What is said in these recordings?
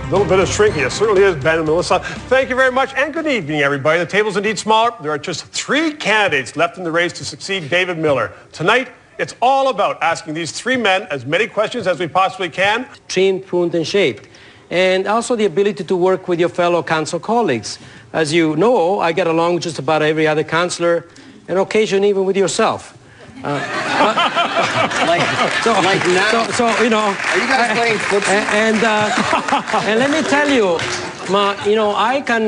A little bit of shrinking. It certainly is, Ben and Melissa. Thank you very much, and good evening, everybody. The table's indeed smaller. There are just 3 candidates left in the race to succeed David Miller. Tonight, it's all about asking these 3 men as many questions as we possibly can. Trimmed, pruned, and shaped. And also the ability to work with your fellow council colleagues. As you know, I get along with just about every other councillor, and occasionally even with yourself. Like now. So you know. Are you guys playing football? And let me tell you, I can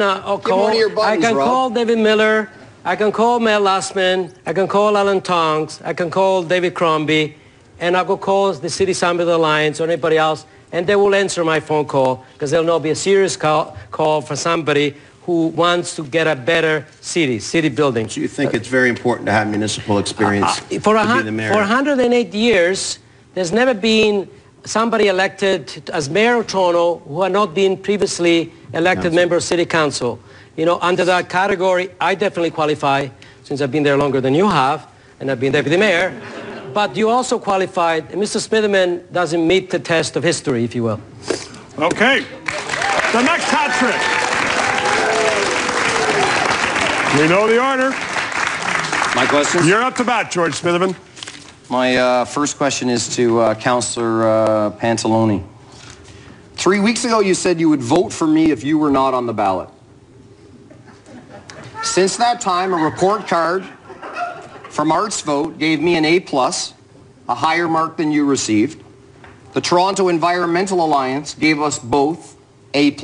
call David Miller, I can call Mel Lastman, I can call Alan Tonks, I can call David Crombie, and I could call the City Summit Alliance or anybody else, and they will answer my phone call because there'll not be a serious call for somebody who wants to get a better city building. So you think it's very important to have municipal experience to be the mayor? For 108 years, there's never been somebody elected as mayor of Toronto who had not been previously elected member of city council. You know, under that category, I definitely qualify, since I've been there longer than you have, and I've been deputy mayor. But you also qualified, and Mr. Smitherman doesn't meet the test of history, if you will. Okay. The next hat trick. We know the order. My questions? You're up to bat, George Smitherman. My first question is to Councillor Pantalone. 3 weeks ago, you said you would vote for me if you were not on the ballot. Since that time, a report card from Arts Vote gave me an A+, a higher mark than you received. The Toronto Environmental Alliance gave us both A+.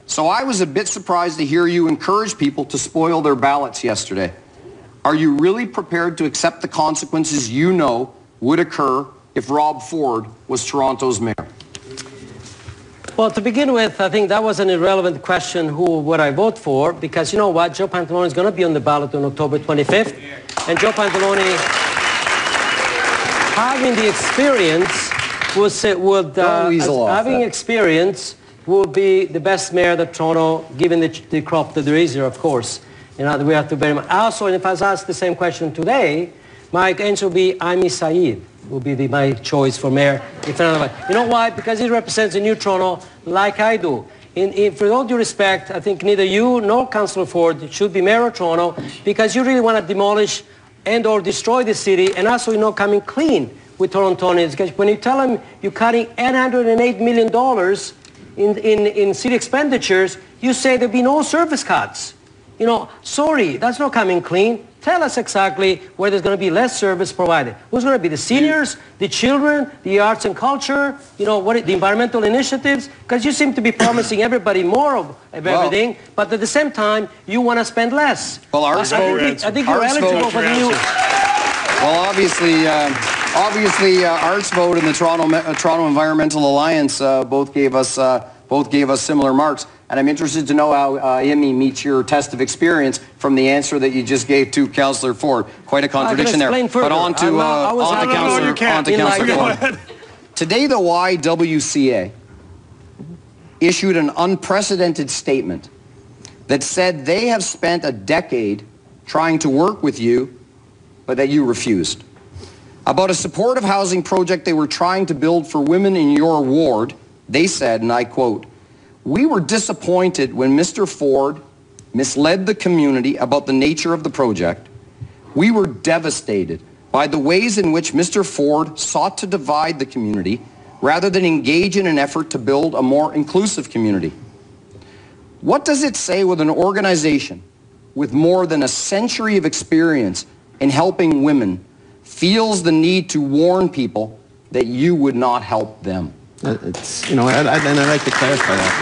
So I was a bit surprised to hear you encourage people to spoil their ballots yesterday. Are you really prepared to accept the consequences you know would occur if Rob Ford was Toronto's mayor? Well, to begin with, I think that was an irrelevant question, who would I vote for, because you know what, Joe Pantalone is going to be on the ballot on October 25th, and Joe Pantalone, having the experience, will be the best mayor that Toronto, given the crop that there is here, of course. You know, we have to bear in mind. Also, if I was asked the same question today, my answer would be Ami Saeed will be my choice for mayor. You know why? Because he represents a new Toronto like I do. For all due respect, I think neither you nor Councillor Ford should be mayor of Toronto because you really want to demolish and or destroy the city, and also you're not coming clean with Torontonians. Because when you tell them you're cutting $808 million in city expenditures, you say there'll be no service cuts. You know, sorry, that's not coming clean. Tell us exactly where there's going to be less service provided. Who's going to be the seniors, the children, the arts and culture, you know, the environmental initiatives? Because you seem to be promising everybody more of everything, but at the same time, you want to spend less. Well, Arts Vote. I think you're eligible for the new... Well, obviously, Arts Vote and the Toronto Environmental Alliance both gave us similar marks. And I'm interested to know how IMI meets your test of experience from the answer that you just gave to Councillor Ford. Quite a contradiction there. But on to Councillor Ford. Today, the YWCA issued an unprecedented statement that said they have spent a decade trying to work with you, but that you refused. About a supportive housing project they were trying to build for women in your ward, they said, and I quote, "We were disappointed when Mr. Ford misled the community about the nature of the project. We were devastated by the ways in which Mr. Ford sought to divide the community rather than engage in an effort to build a more inclusive community." What does it say with an organization with more than a century of experience in helping women feels the need to warn people that you would not help them? It's, you know, and I'd like to clarify that.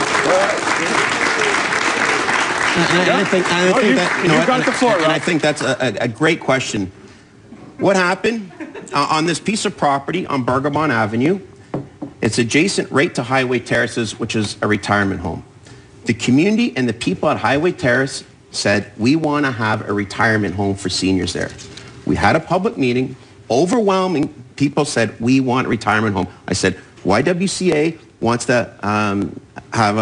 I think that's a great question. What happened on this piece of property on Bargabon Avenue? It's adjacent right to Highway Terraces, which is a retirement home. The community and the people at Highway Terrace said, we want to have a retirement home for seniors there. We had a public meeting. Overwhelming people said, we want a retirement home. I said, YWCA wants to have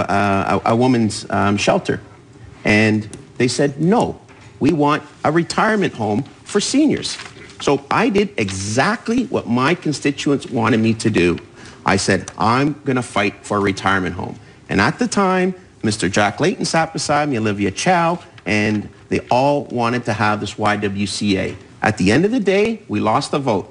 a woman's shelter. And they said, no, we want a retirement home for seniors. So I did exactly what my constituents wanted me to do. I said, I'm going to fight for a retirement home. And at the time, Mr. Jack Layton sat beside me, Olivia Chow, and they all wanted to have this YWCA. At the end of the day, we lost the vote.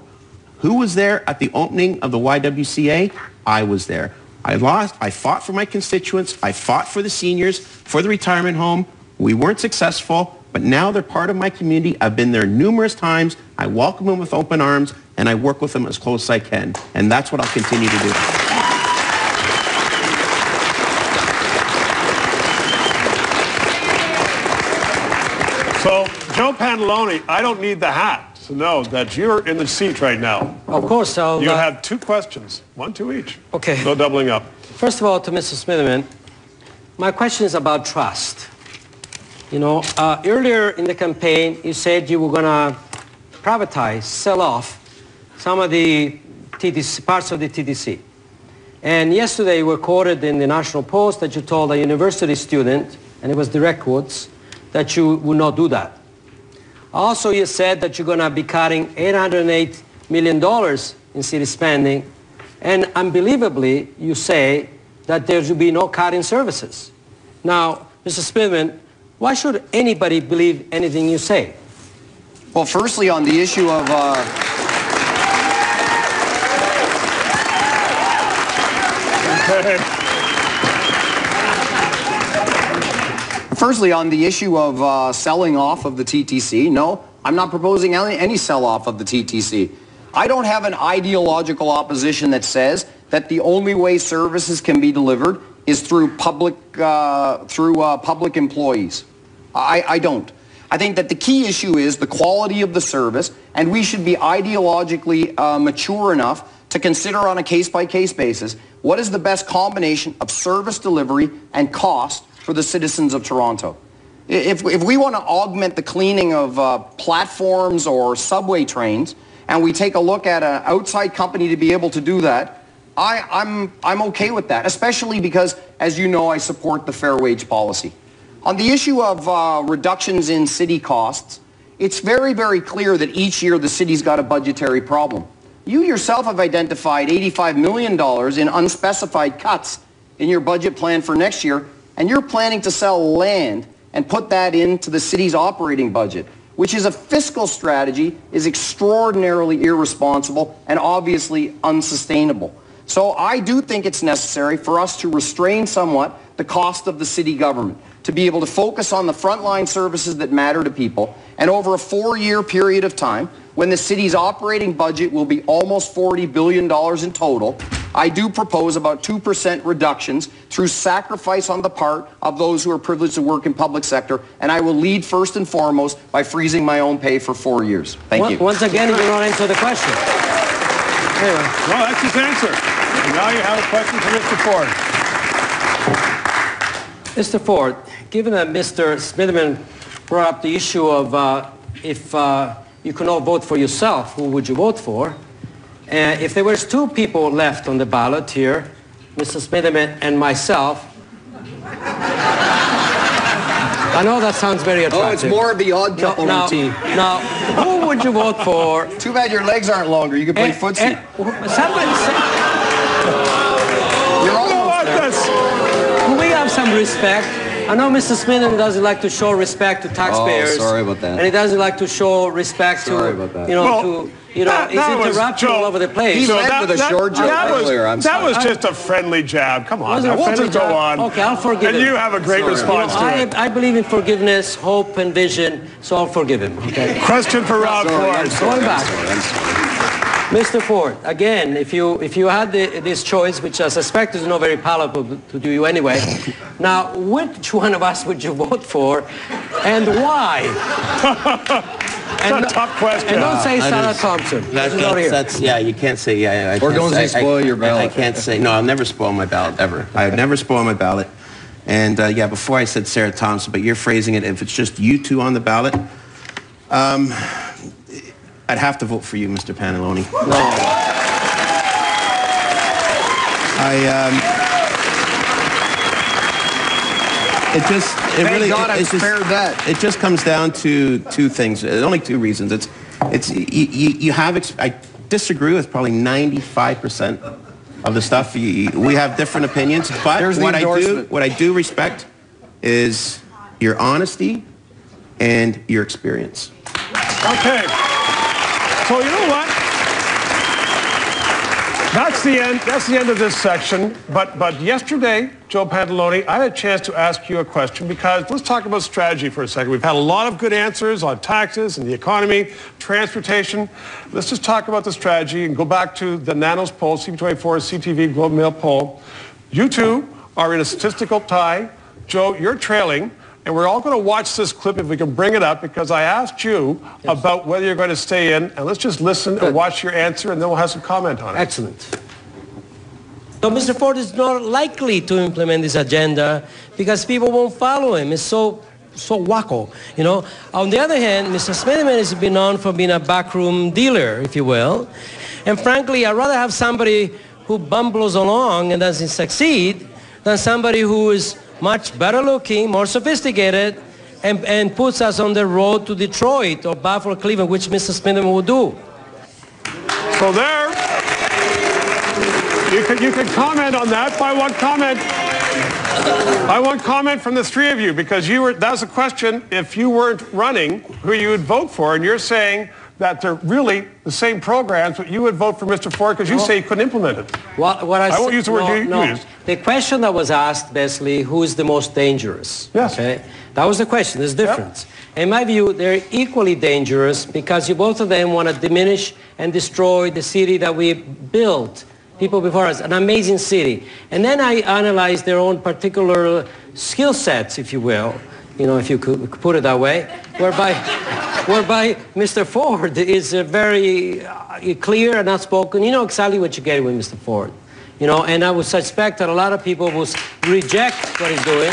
Who was there at the opening of the YWCA? I was there. I fought for my constituents. I fought for the seniors, for the retirement home. We weren't successful, but now they're part of my community. I've been there numerous times. I welcome them with open arms, and I work with them as close as I can. And that's what I'll continue to do. So, Joe Pantalone, I don't need the hat to know that you're in the seat right now. Of course, You have 2 questions, 1, 2 each. Okay. No doubling up. First of all, to Mr. Smitherman, my question is about trust. You know, earlier in the campaign, you said you were going to privatize, sell off some of the TTC, parts of the TTC. And yesterday you were quoted in the National Post that you told a university student, and it was direct quotes, that you would not do that. Also, you said that you're going to be cutting $808 million in city spending, and unbelievably, you say that there should be no cut in services. Now, Mr. Smitherman, why should anybody believe anything you say? Well, firstly, on the issue of... Firstly, on the issue of selling off of the TTC, no, I'm not proposing any sell-off of the TTC. I don't have an ideological opposition that says that the only way services can be delivered is through public employees. I don't. I think that the key issue is the quality of the service, and we should be ideologically mature enough to consider on a case-by-case basis what is the best combination of service delivery and cost for the citizens of Toronto. If we want to augment the cleaning of platforms or subway trains, and we take a look at an outside company to be able to do that, I'm okay with that, especially because, as you know, I support the fair wage policy. On the issue of reductions in city costs, it's very, very clear that each year the city's got a budgetary problem. You yourself have identified $85 million in unspecified cuts in your budget plan for next year, and you're planning to sell land and put that into the city's operating budget, which is a fiscal strategy, is extraordinarily irresponsible and obviously unsustainable. So I do think it's necessary for us to restrain somewhat the cost of the city government, to be able to focus on the frontline services that matter to people, and over a 4-year period of time, when the city's operating budget will be almost $40 billion in total, I do propose about 2% reductions through sacrifice on the part of those who are privileged to work in public sector, and I will lead first and foremost by freezing my own pay for 4 years. Thank you. Once again, you don't answer the question. Anyway. Well, that's his answer. And now you have a question for Mr. Ford. Mr. Ford, given that Mr. Smitherman brought up the issue of if you cannot vote for yourself, who would you vote for? If there was 2 people left on the ballot here, Mr. Smitherman and myself, I know that sounds very attractive. Oh, it's more of the odd couple routine. Now, who would you vote for? Too bad your legs aren't longer. You can play footsie. Somebody say, You're almost there. can we have some respect? I know Mr. Smitherman doesn't like to show respect to taxpayers. Oh, sorry about that. And he doesn't like to show respect sorry to, about that. you know, Well, he's interrupting all over the place. He led with a short joke earlier. That was just a friendly jab. Come on, now, we'll just go on. Okay, I'll forgive him. And you have a great response to it. I believe in forgiveness, hope, and vision, so I'll forgive him. Okay. Question for Rob Ford. Going back. Mr. Ford, again, if you had this choice, which I suspect is not very palatable to do you anyway, now, which one of us would you vote for, and why? That's a tough question. And don't say Sarah Thompson. Yeah, you can't say, yeah. Or don't say spoil your ballot. I can't say, no, I'll never spoil my ballot, ever. I would never spoil my ballot. And yeah, before I said Sarah Thompson, but you're phrasing it, if it's just you 2 on the ballot, I'd have to vote for you, Mr. Pantalone. No. It just comes down to 2 things. Only 2 reasons. I disagree with probably 95% of the stuff. We have different opinions, but what I do respect is your honesty and your experience. Okay. So you know what? That's the end. That's the end of this section. But yesterday, Joe Pantalone, I had a chance to ask you a question because let's talk about strategy for a second. We've had a lot of good answers on taxes and the economy, transportation. Let's just talk about the strategy and go back to the Nanos poll, CP24, CTV Globe Mail poll. You two are in a statistical tie. Joe, you're trailing. And we're all going to watch this clip if we can bring it up because I asked you about whether you're going to stay in. And let's just listen and watch your answer and then we'll have some comment on it. Excellent. So Mr. Ford is not likely to implement this agenda because people won't follow him. It's so wacko, you know. On the other hand, Mr. Smitherman has been known for being a backroom dealer, if you will. And frankly, I'd rather have somebody who bumbles along and doesn't succeed than somebody who is much better looking, more sophisticated, and puts us on the road to Detroit or Buffalo, Cleveland, which Mr. Smitherman will do. So there, you can comment on that. I want comment from the three of you because that was a question. If you weren't running, who you would vote for, and you're saying that they're really the same programs, but you would vote for Mr. Ford because you say he couldn't implement it. What I won't use the word you used. The question that was asked, basically, who is the most dangerous? Yes. Okay? That was the question. There's difference. Yep. In my view, they're equally dangerous because both of them want to diminish and destroy the city that we built. People before us, an amazing city. And then I analyzed their own particular skill sets, if you will, you know, if you could put it that way, whereby Mr. Ford is very clear and outspoken. You know exactly what you get with Mr. Ford. You know, and I would suspect that a lot of people will reject what he's doing.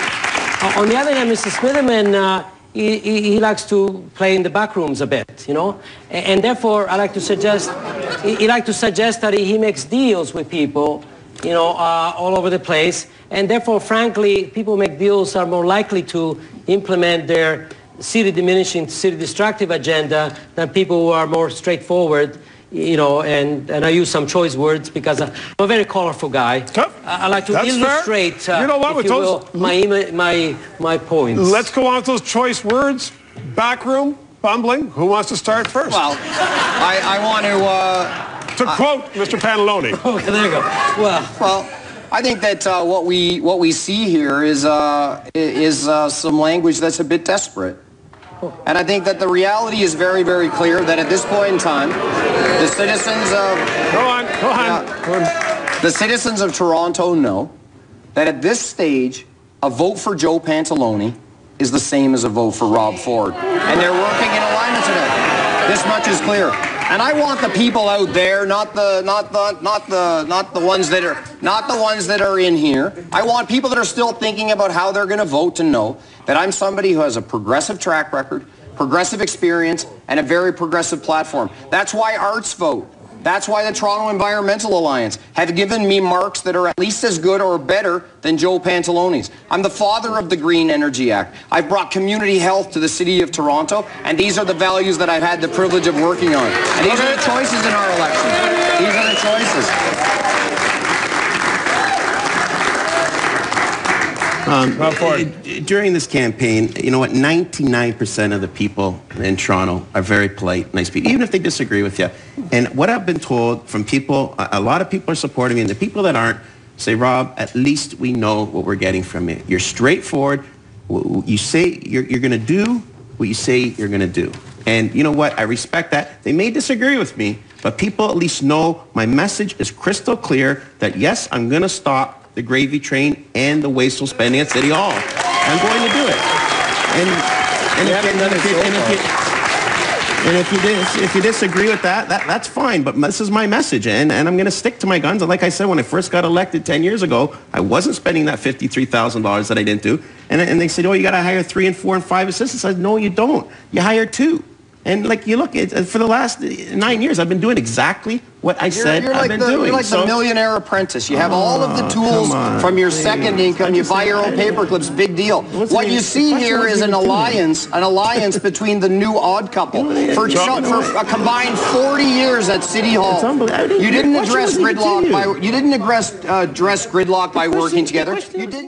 On the other hand, Mr. Smitherman, he likes to play in the back rooms a bit, you know, and therefore I like to suggest that he makes deals with people, you know, all over the place, and therefore, frankly, people who make deals are more likely to implement their city diminishing, city destructive agenda than people who are more straightforward. You know, and I use some choice words because I'm a very colorful guy. I like to illustrate, you know what, if you will, my points. Let's go on with those choice words. Backroom, bumbling. Who wants to start first? Well, I want to quote Mr. Pantalone. Okay, there you go. Well, I think that what we see here is some language that's a bit desperate. And I think that the reality is very, very clear that at this point in time, the citizens of... Go on. The citizens of Toronto know that at this stage, a vote for Joe Pantalone is the same as a vote for Rob Ford. And they're working in alignment today. This much is clear. And I want the people out there, not the ones that are in here. I want people that are still thinking about how they're going to vote to know that I'm somebody who has a progressive track record, progressive experience, and a very progressive platform. That's why arts vote. That's why the Toronto Environmental Alliance have given me marks that are at least as good or better than Joe Pantalone's. I'm the father of the Green Energy Act. I've brought community health to the city of Toronto, and these are the values that I've had the privilege of working on. And these are the choices in our election. These are the choices. During this campaign, you know what, 99% of the people in Toronto are very polite, nice people, even if they disagree with you. And what I've been told from people, a lot of people are supporting me, and the people that aren't say, Rob, at least we know what we're getting from you. You're straightforward. You say you're going to do what you say you're going to do. And you know what, I respect that. They may disagree with me, but people at least know my message is crystal clear that yes, I'm going to stop the gravy train and the wasteful spending at City Hall. I'm going to do it. And if you disagree with that, that's fine. But this is my message, and I'm going to stick to my guns. And like I said, when I first got elected 10 years ago, I wasn't spending that $53,000 that I didn't do. And they said, oh, you got to hire 3 and 4 and 5 assistants. I said, no, you don't. You hire 2. And like you look, for the last 9 years, I've been doing exactly what I said I've been doing. You're like the millionaire apprentice. You have all of the tools from your second income. You buy your own paper clips. Big deal. What you see here is an alliance between the new odd couple for a combined 40 years at City Hall. You didn't address gridlock by working together. You didn't.